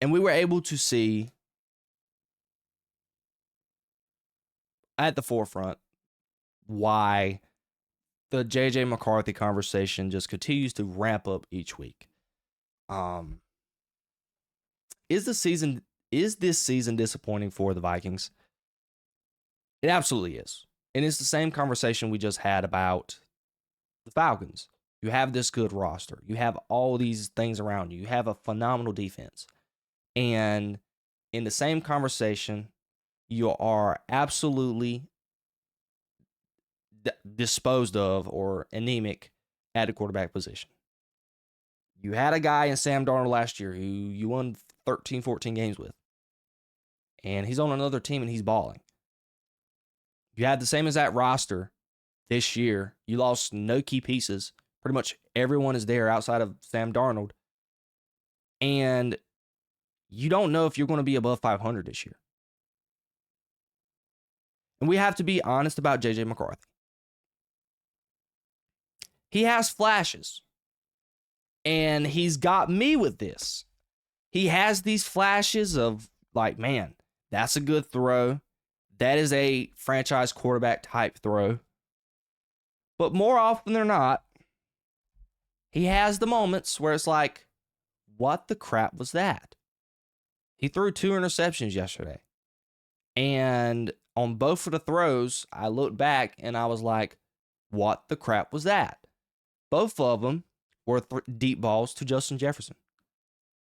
And we were able to see at the forefront why the JJ McCarthy conversation just continues to ramp up each week. Um, is this season disappointing for the Vikings? It absolutely is. And it's the same conversation we just had about the Falcons. You have this good roster. You have all these things around you. You have a phenomenal defense. And in the same conversation, you are absolutely disposed of or anemic at the quarterback position. You had a guy in Sam Darnold last year who you won 13, 14 games with. And he's on another team and he's balling. You had the same exact roster this year. You lost no key pieces. Pretty much everyone is there outside of Sam Darnold. And you don't know if you're going to be above 500 this year. And we have to be honest about JJ McCarthy. He has flashes. And he's got me with this. He has these flashes of like, man, that's a good throw. That is a franchise quarterback type throw. But more often than not, he has the moments where it's like, what the crap was that? He threw 2 interceptions yesterday. And on both of the throws, I looked back and I was like, what the crap was that? Both of them were deep balls to Justin Jefferson.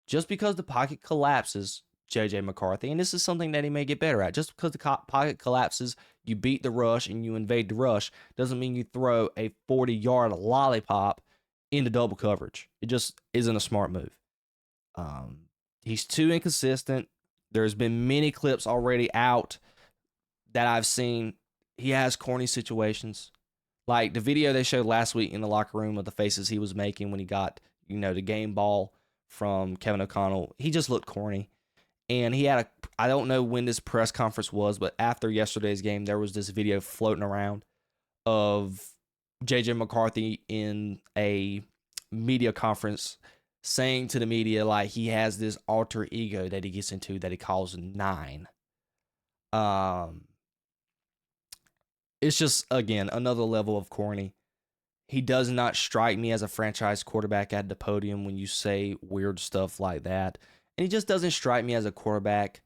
Just because the pocket collapses, JJ McCarthy, and this is something that he may get better at. Just because the pocket collapses, you beat the rush and you invade the rush, doesn't mean you throw a 40-yard lollipop into double coverage. It just isn't a smart move. He's too inconsistent. There's been many clips already out that I've seen. He has corny situations. Like the video they showed last week in the locker room of the faces he was making when he got, the game ball from Kevin O'Connell. He just looked corny. And he had I don't know when this press conference was, but after yesterday's game, there was this video floating around of JJ McCarthy in a media conference saying to the media, like, he has this alter ego that he gets into that he calls 9. It's just, again, another level of corny. He does not strike me as a franchise quarterback at the podium when you say weird stuff like that. And he just doesn't strike me as a quarterback,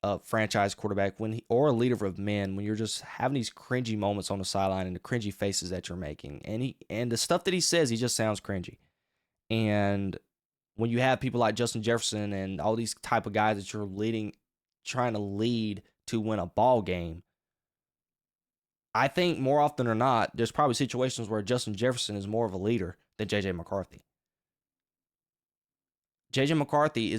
a franchise quarterback, or a leader of men when you're just having these cringy moments on the sideline and the cringy faces that you're making. And the stuff that he says, he just sounds cringy. And when you have people like Justin Jefferson and all these type of guys that you're trying to lead to win a ball game, I think more often than not, there's probably situations where Justin Jefferson is more of a leader than JJ McCarthy. JJ McCarthy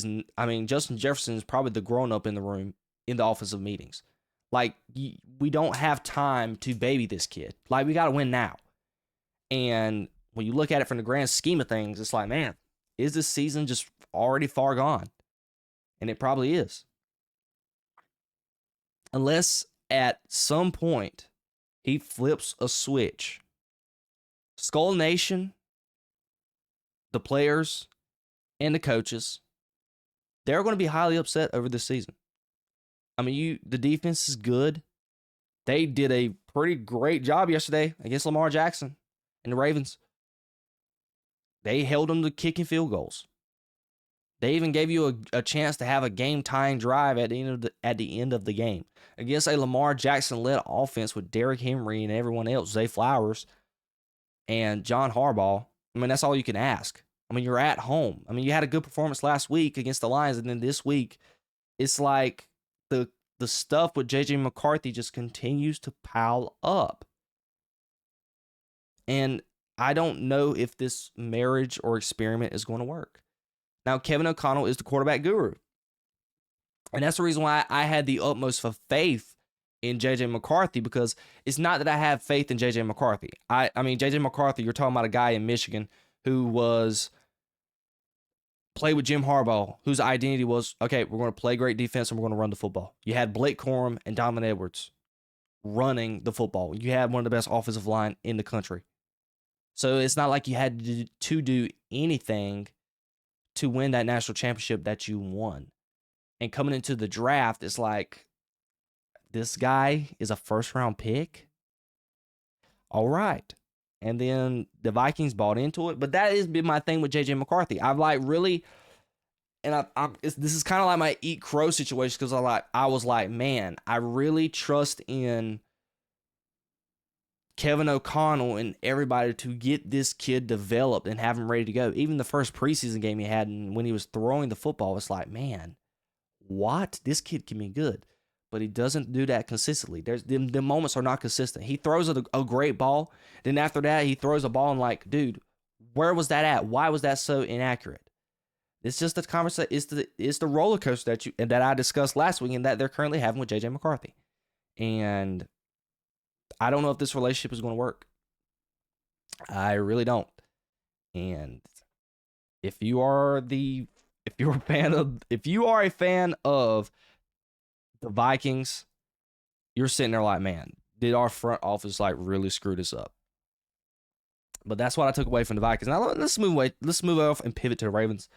Justin Jefferson is probably the grown-up in the room in the offensive meetings. Like, we don't have time to baby this kid. Like, we got to win now. And when you look at it from the grand scheme of things, it's like, man, is this season just already far gone? And it probably is. Unless at some point he flips a switch. Skull Nation, the players, and the coaches, they're going to be highly upset over this season. The defense is good. They did a pretty great job yesterday against Lamar Jackson and the Ravens. They held them to kicking field goals. They even gave you a chance to have a game-tying drive at the end of the game against a Lamar Jackson-led offense with Derrick Henry and everyone else, Zay Flowers and John Harbaugh. That's all you can ask. You're at home. You had a good performance last week against the Lions, and then this week, it's like the stuff with JJ McCarthy just continues to pile up. And I don't know if this marriage or experiment is going to work. Now, Kevin O'Connell is the quarterback guru. And that's the reason why I had the utmost of faith in JJ McCarthy, because it's not that I have faith in JJ McCarthy. JJ McCarthy, you're talking about a guy in Michigan who played with Jim Harbaugh, whose identity was, okay, we're going to play great defense and we're going to run the football. You had Blake Corum and Donovan Edwards running the football. You had one of the best offensive line in the country. So it's not like you had to do anything to win that national championship that you won. And coming into the draft, it's like, this guy is a first-round pick? All right. And then the Vikings bought into it. But that has been my thing with J.J. McCarthy. I've like really, and this is kind of like my eat crow situation, because I was like, man, I really trust in Kevin O'Connell and everybody to get this kid developed and have him ready to go. Even the first preseason game he had, and when he was throwing the football, it's like, man, what? This kid can be good. But he doesn't do that consistently. The moments are not consistent. He throws a great ball. Then after that, he throws a ball and like, dude, where was that at? Why was that so inaccurate? It's just the conversation. It's the roller coaster that I discussed last week and that they're currently having with J.J. McCarthy. And I don't know if this relationship is going to work. I really don't. And if you are a fan of the Vikings, you're sitting there like, man, did our front office like really screw this up? But that's what I took away from the Vikings. Now let's move off and pivot to the Ravens.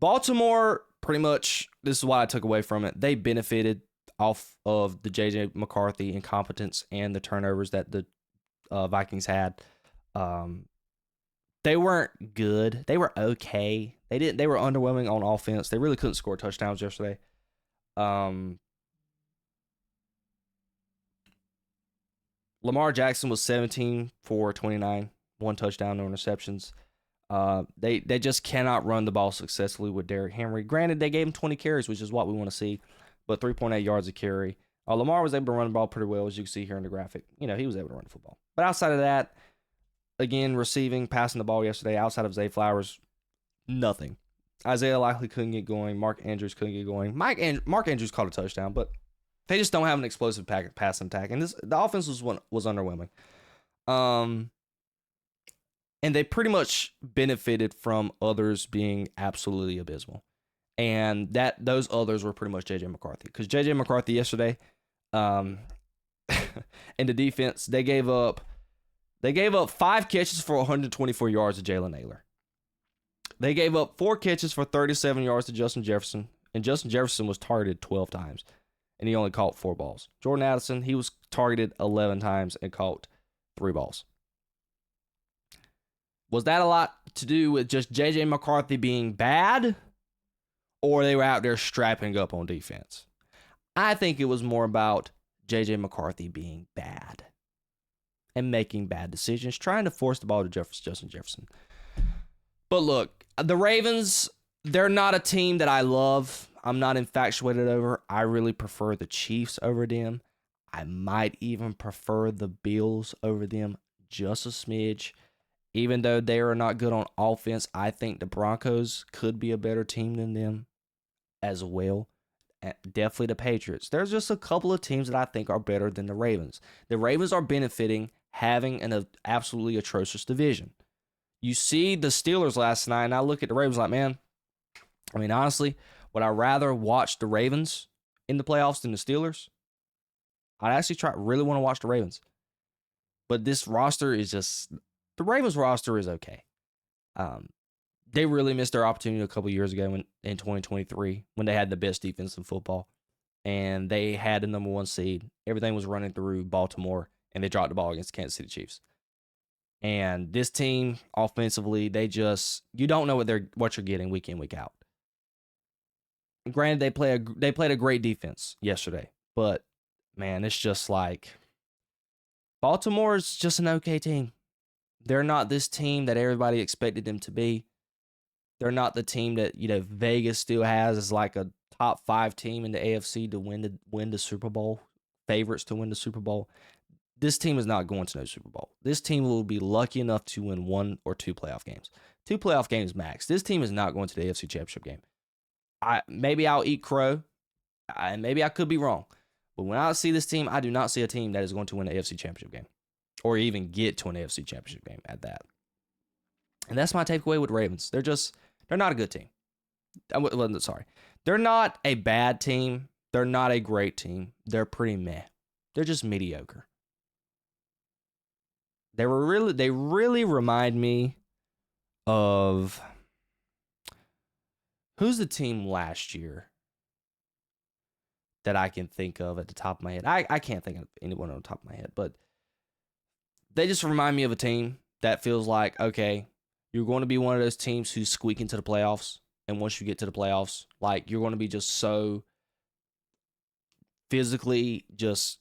Baltimore, pretty much, this is what I took away from it. They benefited off of the J.J. McCarthy incompetence and the turnovers that the Vikings had. They weren't good. They were okay. They were underwhelming on offense. They really couldn't score touchdowns yesterday. Lamar Jackson was 17 for 29, 1 touchdown, no interceptions. They just cannot run the ball successfully with Derrick Henry. Granted, they gave him 20 carries, which is what we want to see, but 3.8 yards a carry. Lamar was able to run the ball pretty well, as you can see here in the graphic. He was able to run the football. But outside of that, again, receiving, passing the ball yesterday, outside of Zay Flowers, nothing. Isaiah Likely couldn't get going. Mark Andrews couldn't get going. Mark Andrews caught a touchdown, but they just don't have an explosive passing attack. And the offense was underwhelming. And they pretty much benefited from others being absolutely abysmal. And those others were pretty much J.J. McCarthy. Because J.J. McCarthy yesterday, in the defense, they gave up 5 catches for 124 yards to Jalen Naylor. They gave up 4 catches for 37 yards to Justin Jefferson, and Justin Jefferson was targeted 12 times, and he only caught 4 balls. Jordan Addison, he was targeted 11 times and caught 3 balls. Was that a lot to do with just J.J. McCarthy being bad, or they were out there strapping up on defense? I think it was more about J.J. McCarthy being bad and making bad decisions, trying to force the ball to Justin Jefferson. But look, the Ravens, they're not a team that I love. I'm not infatuated over. I really prefer the Chiefs over them. I might even prefer the Bills over them just a smidge. Even though they are not good on offense, I think the Broncos could be a better team than them as well. Definitely the Patriots. There's just a couple of teams that I think are better than the Ravens. The Ravens are benefiting having an absolutely atrocious division. You see the Steelers last night, and I look at the Ravens like, man, I mean, honestly, would I rather watch the Ravens in the playoffs than the Steelers? I'd actually really want to watch the Ravens. But this roster is just, the Ravens roster is okay. They really missed their opportunity a couple years ago in 2023 when they had the best defense in football. And they had the number 1 seed. Everything was running through Baltimore, and they dropped the ball against the Kansas City Chiefs. And this team, offensively, you don't know what you're getting week in, week out. Granted, they played a great defense yesterday, but man, it's just like Baltimore's just an okay team. They're not this team that everybody expected them to be. They're not the team that Vegas still has as like a top 5 team in the AFC to win the Super Bowl, favorites to win the Super Bowl. This team is not going to no Super Bowl. This team will be lucky enough to win 1 or 2 playoff games. 2 playoff games max. This team is not going to the AFC Championship game. Maybe I'll eat crow, and maybe I could be wrong. But when I see this team, I do not see a team that is going to win the AFC Championship game or even get to an AFC Championship game at that. And that's my takeaway with Ravens. They're not a good team. Sorry. They're not a bad team. They're not a great team. They're pretty meh. They're just mediocre. They really remind me of who's the team last year that I can think of at the top of my head. I can't think of anyone on the top of my head, but they just remind me of a team that feels like, okay, you're going to be one of those teams who's squeaking to the playoffs. And once you get to the playoffs, like you're going to be just so physically just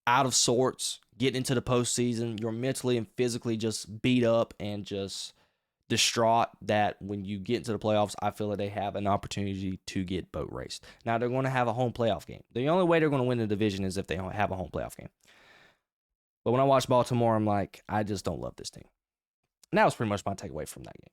out of sorts, getting into the postseason. You're mentally and physically just beat up and just distraught that when you get into the playoffs, I feel like they have an opportunity to get boat raced. Now, they're going to have a home playoff game. The only way they're going to win the division is if they have a home playoff game. But when I watch Baltimore, I'm like, I just don't love this team. And that was pretty much my takeaway from that game.